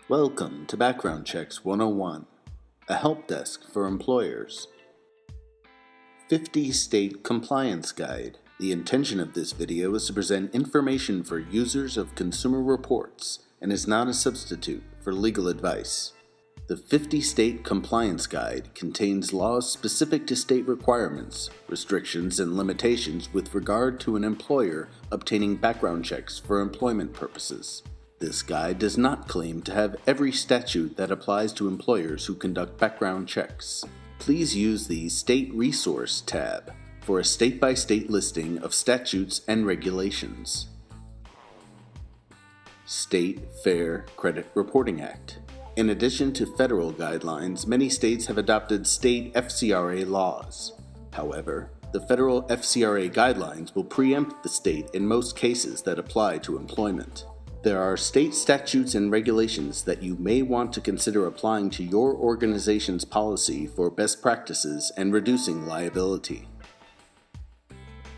Welcome to Background Checks 101, a help desk for employers. 50 State Compliance Guide. The intention of this video is to present information for users of consumer reports and is not a substitute for legal advice. The 50 State Compliance Guide contains laws specific to state requirements, restrictions, and limitations with regard to an employer obtaining background checks for employment purposes. This guide does not claim to have every statute that applies to employers who conduct background checks. Please use the State Resource tab for a state-by-state listing of statutes and regulations. State Fair Credit Reporting Act. In addition to federal guidelines, many states have adopted state FCRA laws. However, the federal FCRA guidelines will preempt the state in most cases that apply to employment. There are state statutes and regulations that you may want to consider applying to your organization's policy for best practices and reducing liability.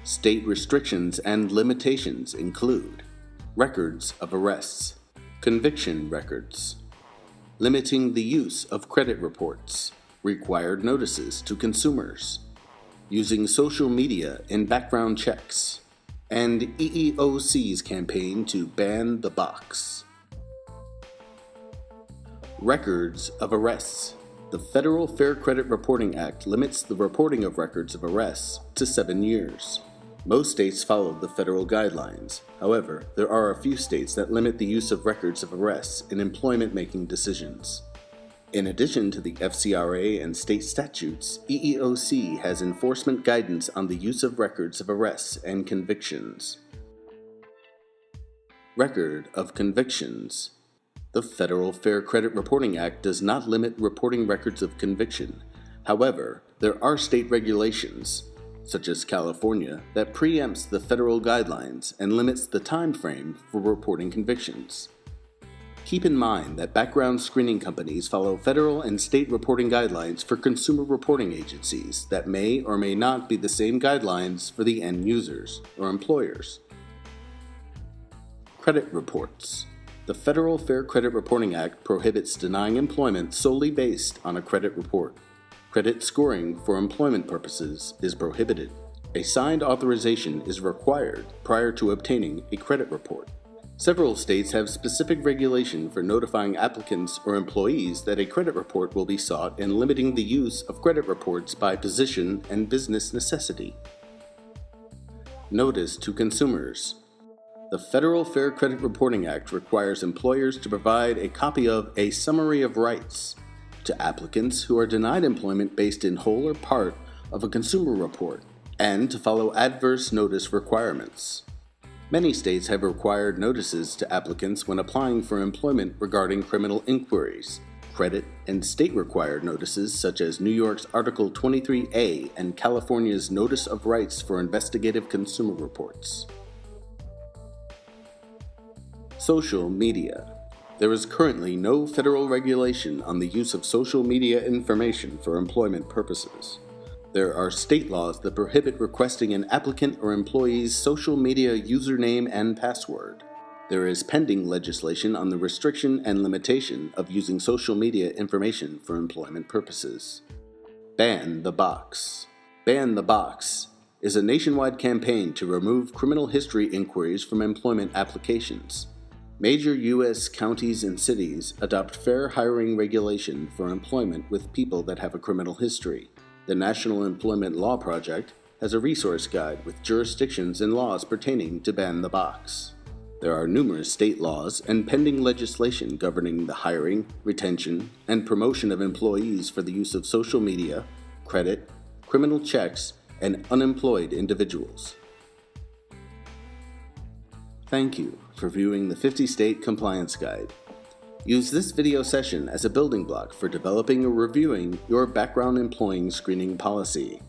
State restrictions and limitations include records of arrests, conviction records, limiting the use of credit reports, required notices to consumers, using social media in background checks, and EEOC's campaign to ban the box. Records of arrests. The Federal Fair Credit Reporting Act limits the reporting of records of arrests to 7 years. Most states follow the federal guidelines. However, there are a few states that limit the use of records of arrests in employment-making decisions. In addition to the FCRA and state statutes, EEOC has enforcement guidance on the use of records of arrests and convictions. Record of convictions. The Federal Fair Credit Reporting Act does not limit reporting records of conviction. However, there are state regulations, such as California, that preempts the federal guidelines and limits the time frame for reporting convictions. Keep in mind that background screening companies follow federal and state reporting guidelines for consumer reporting agencies that may or may not be the same guidelines for the end users or employers. Credit reports. The Federal Fair Credit Reporting Act prohibits denying employment solely based on a credit report. Credit scoring for employment purposes is prohibited. A signed authorization is required prior to obtaining a credit report. Several states have specific regulation for notifying applicants or employees that a credit report will be sought and limiting the use of credit reports by position and business necessity. Notice to consumers. The Federal Fair Credit Reporting Act requires employers to provide a copy of a summary of rights to applicants who are denied employment based in whole or part of a consumer report, and to follow adverse notice requirements. Many states have required notices to applicants when applying for employment regarding criminal inquiries, credit, and state-required notices such as New York's Article 23A and California's Notice of Rights for Investigative Consumer Reports. Social media. There is currently no federal regulation on the use of social media information for employment purposes. There are state laws that prohibit requesting an applicant or employee's social media username and password. There is pending legislation on the restriction and limitation of using social media information for employment purposes. Ban the Box. Ban the Box is a nationwide campaign to remove criminal history inquiries from employment applications. Major U.S. counties and cities adopt fair hiring regulation for employment with people that have a criminal history. The National Employment Law Project has a resource guide with jurisdictions and laws pertaining to ban the box. There are numerous state laws and pending legislation governing the hiring, retention, and promotion of employees for the use of social media, credit, criminal checks, and unemployed individuals. Thank you for viewing the 50 State Compliance Guide. Use this video session as a building block for developing or reviewing your background employee screening policy.